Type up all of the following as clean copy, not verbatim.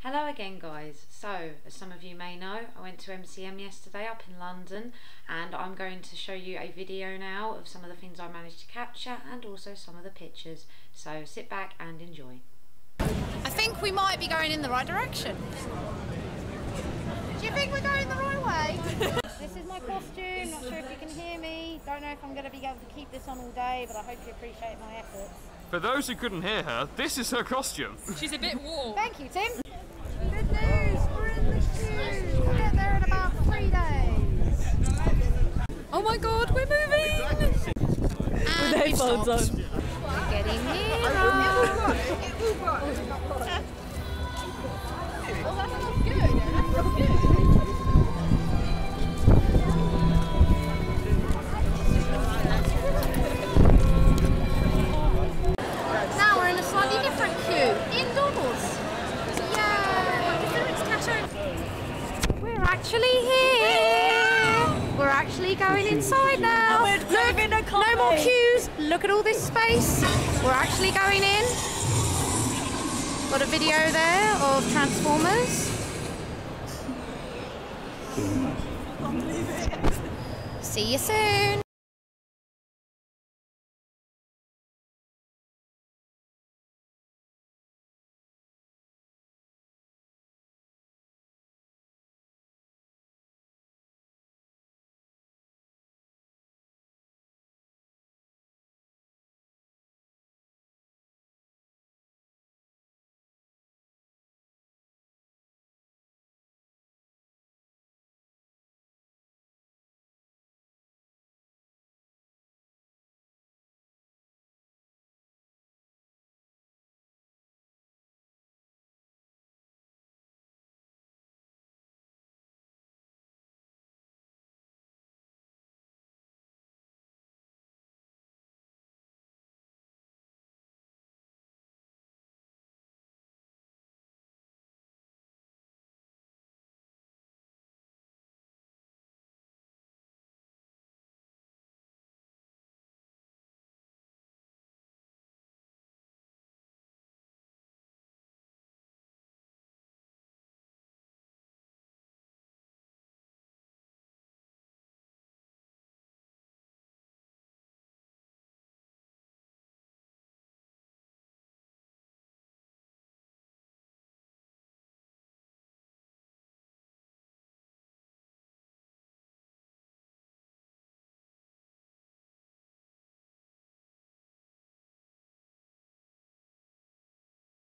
Hello again guys. So as some of you may know, I went to MCM yesterday up in London and I'm going to show you a video now of some of the things I managed to capture and also some of the pictures. So sit back and enjoy. I think we might be going in the right direction. Do you think we're going the right way? This is my costume, not sure if you can hear me. Don't know if I'm going to be able to keep this on all day, but I hope you appreciate my efforts. For those who couldn't hear her, this is her costume. She's a bit warm. Thank you, Tim. Good news, we're in the queue. We'll get there in about 3 days. Oh my god, we're moving! And we've stopped. We're getting nearer. Oh, that smells good. That smells good. Now we're in a slightly different queue, indoors. We're actually here. We're actually going inside now. Look, no more queues. Look at all this space. We're actually going in. Got a video there of Transformers. See you soon.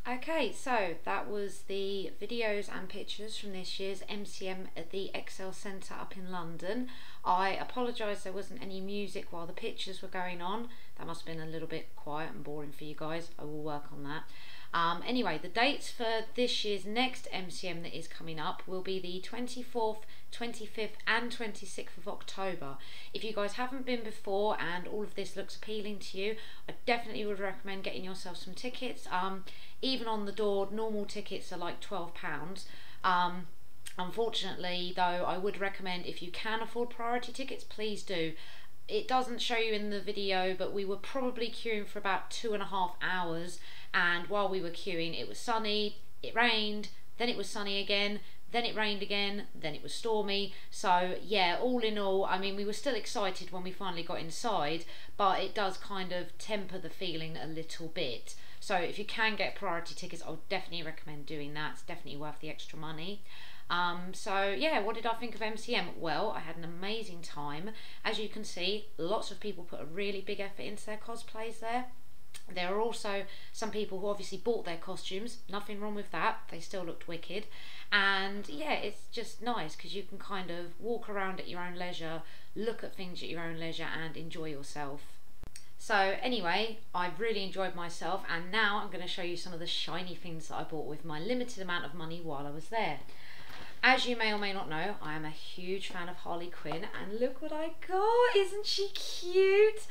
Okay, so that was the videos and pictures from this year's MCM at the Excel Centre up in London. I apologise there wasn't any music while the pictures were going on. That must have been a little bit quiet and boring for you guys. I will work on that. Anyway, the dates for this year's next MCM that is coming up will be the 24th, 25th and 26th of October. If you guys haven't been before and all of this looks appealing to you, I definitely would recommend getting yourself some tickets. Even on the door, normal tickets are like £12. Unfortunately though, I would recommend if you can afford priority tickets, please do. It doesn't show you in the video, but we were probably queuing for about 2.5 hours, and while we were queuing it was sunny, it rained, then it was sunny again, then it rained again, then it was stormy. So yeah, all in all, I mean, we were still excited when we finally got inside, but it does kind of temper the feeling a little bit. So if you can get priority tickets, I would definitely recommend doing that. It's definitely worth the extra money. So yeah, what did I think of MCM? Well, I had an amazing time. As you can see, lots of people put a really big effort into their cosplays there. There are also some people who obviously bought their costumes, nothing wrong with that, they still looked wicked. And yeah, it's just nice because you can kind of walk around at your own leisure, look at things at your own leisure and enjoy yourself. So anyway, I've really enjoyed myself, and now I'm going to show you some of the shiny things that I bought with my limited amount of money while I was there. As you may or may not know, I am a huge fan of Harley Quinn, and look what I got! Isn't she cute?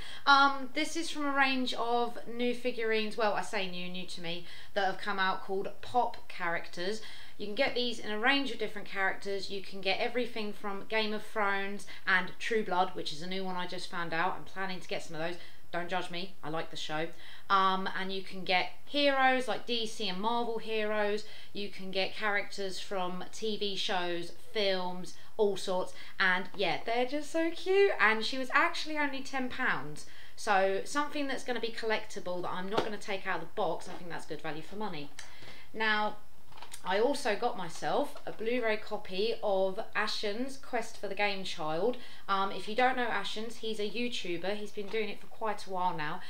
This is from a range of new figurines, well, I say new to me, that have come out called Pop Characters. You can get these in a range of different characters. You can get everything from Game of Thrones and True Blood, which is a new one I just found out. I'm planning to get some of those. don't judge me, I like the show. And you can get heroes like DC and Marvel heroes, you can get characters from TV shows, films, all sorts, and yeah, they're just so cute. And she was actually only £10, so something that's going to be collectible that I'm not going to take out of the box. I think that's good value for money. Now, I also got myself a Blu-ray copy of Ashen's Quest for the Game Child. If you don't know Ashen's, he's a YouTuber. He's been doing it for quite a while now.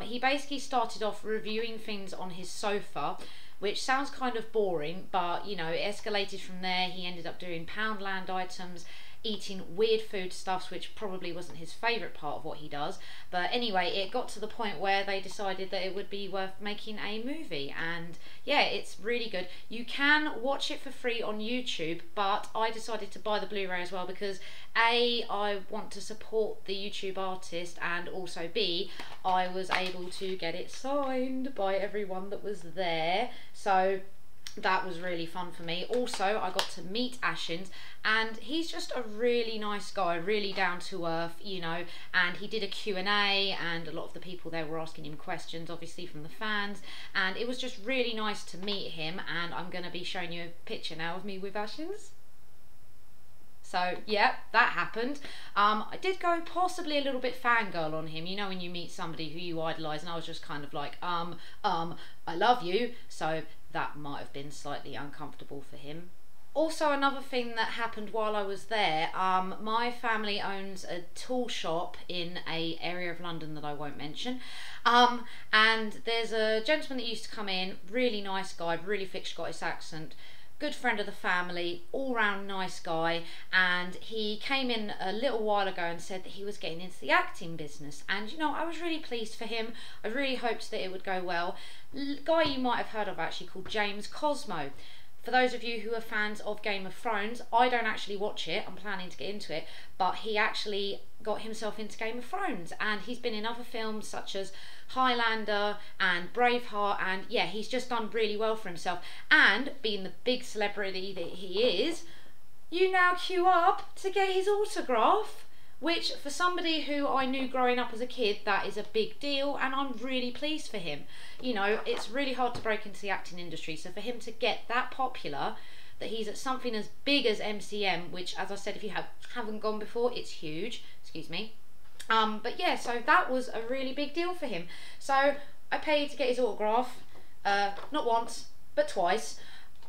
He basically started off reviewing things on his sofa, which sounds kind of boring, but you know, it escalated from there. He ended up doing Poundland items, eating weird foodstuffs, which probably wasn't his favourite part of what he does. But anyway, it got to the point where they decided that it would be worth making a movie, and yeah, it's really good. You can watch it for free on YouTube, but I decided to buy the Blu-ray as well because A, I want to support the YouTube artist, and also B, I was able to get it signed by everyone that was there, so that was really fun for me. Also, I got to meet Ashen, and he's just a really nice guy, really down to earth, you know, and he did a Q&A, and a lot of the people there were asking him questions, obviously from the fans, and it was just really nice to meet him. And I'm going to be showing you a picture now of me with Ashen's. So yeah, that happened. I did go possibly a little bit fangirl on him, you know, when you meet somebody who you idolise, and I was just kind of like, I love you, so that might have been slightly uncomfortable for him. Also, another thing that happened while I was there, my family owns a tool shop in a area of London that I won't mention, and there's a gentleman that used to come in, really nice guy, really thick Scottish accent, good friend of the family, all round nice guy, and he came in a little while ago and said that he was getting into the acting business, and you know, I was really pleased for him. I really hoped that it would go well. Guy you might have heard of actually, called James Cosmo. For those of you who are fans of Game of Thrones, I don't actually watch it, I'm planning to get into it, but he actually got himself into Game of Thrones, and he's been in other films such as Highlander and Braveheart, and yeah, he's just done really well for himself. And being the big celebrity that he is, you now queue up to get his autograph, which for somebody who I knew growing up as a kid, that is a big deal, and I'm really pleased for him. You know, it's really hard to break into the acting industry, so for him to get that popular, that he's at something as big as MCM, which, as I said, if you haven't gone before, it's huge, excuse me. But yeah, so that was a really big deal for him. So I paid to get his autograph, not once, but twice.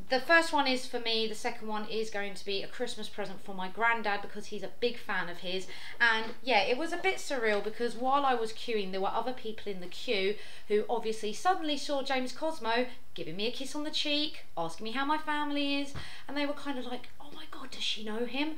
The first one is for me, the second one is going to be a Christmas present for my granddad because he's a big fan of his. And yeah, it was a bit surreal because while I was queuing, there were other people in the queue who obviously suddenly saw James Cosmo giving me a kiss on the cheek, asking me how my family is, and they were kind of like, oh my god, does she know him?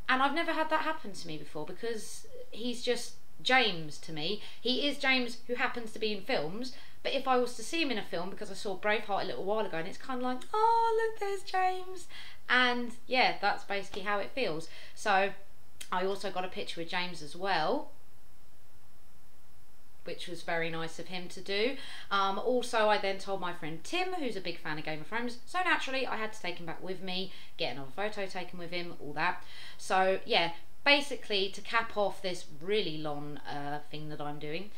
And I've never had that happen to me before because he's just James to me. He is James who happens to be in films, but if I was to see him in a film, because I saw Braveheart a little while ago, and it's kind of like, oh look, there's James, and yeah, that's basically how it feels. So I also got a picture with James as well, which was very nice of him to do. Also, I then told my friend Tim, who's a big fan of Game of Thrones, so naturally I had to take him back with me, get another photo taken with him, all that. So yeah, basically to cap off this really long thing that I'm doing,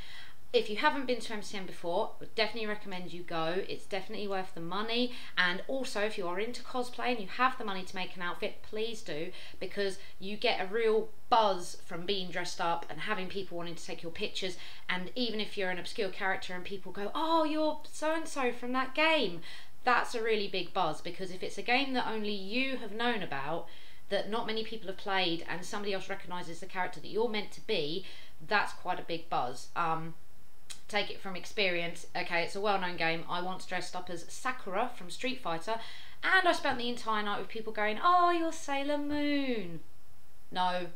if you haven't been to MCM before, I would definitely recommend you go. It's definitely worth the money. And also, if you are into cosplay and you have the money to make an outfit, please do, because you get a real buzz from being dressed up and having people wanting to take your pictures. And even if you're an obscure character and people go, oh, you're so-and-so from that game, that's a really big buzz, because if it's a game that only you have known about, that not many people have played, and somebody else recognises the character that you're meant to be, that's quite a big buzz. Take it from experience. Okay, it's a well-known game. I once dressed up as Sakura from Street Fighter, and I spent the entire night with people going, oh, you're Sailor Moon. No,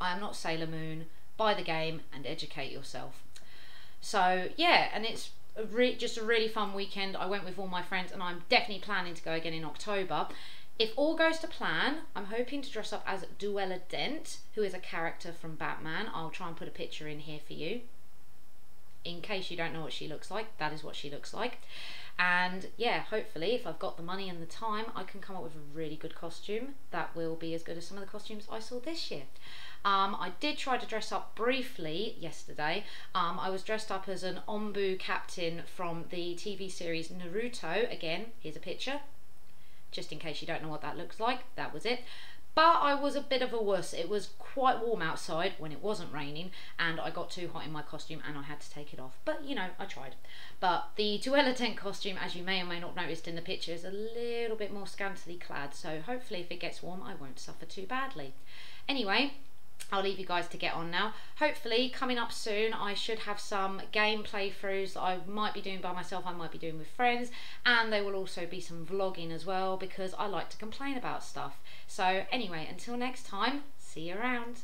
I am not Sailor Moon. Buy the game and educate yourself. So yeah, and it's just a really fun weekend. I went with all my friends, and I'm definitely planning to go again in October. If all goes to plan, I'm hoping to dress up as Duella Dent, who is a character from Batman. I'll try and put a picture in here for you. In case you don't know what she looks like, that is what she looks like. And yeah, hopefully if I've got the money and the time, I can come up with a really good costume that will be as good as some of the costumes I saw this year. I did try to dress up briefly yesterday. I was dressed up as an Ombu captain from the TV series Naruto. Again, here's a picture, just in case you don't know what that looks like. That was it. But I was a bit of a wuss. It was quite warm outside when it wasn't raining, and I got too hot in my costume and I had to take it off. But you know, I tried. But the Duella tent costume, as you may or may not noticed in the picture, is a little bit more scantily clad, so hopefully if it gets warm I won't suffer too badly. Anyway, I'll leave you guys to get on now. Hopefully coming up soon I should have some game playthroughs that I might be doing by myself, I might be doing with friends, and there will also be some vlogging as well because I like to complain about stuff. So anyway, until next time, see you around.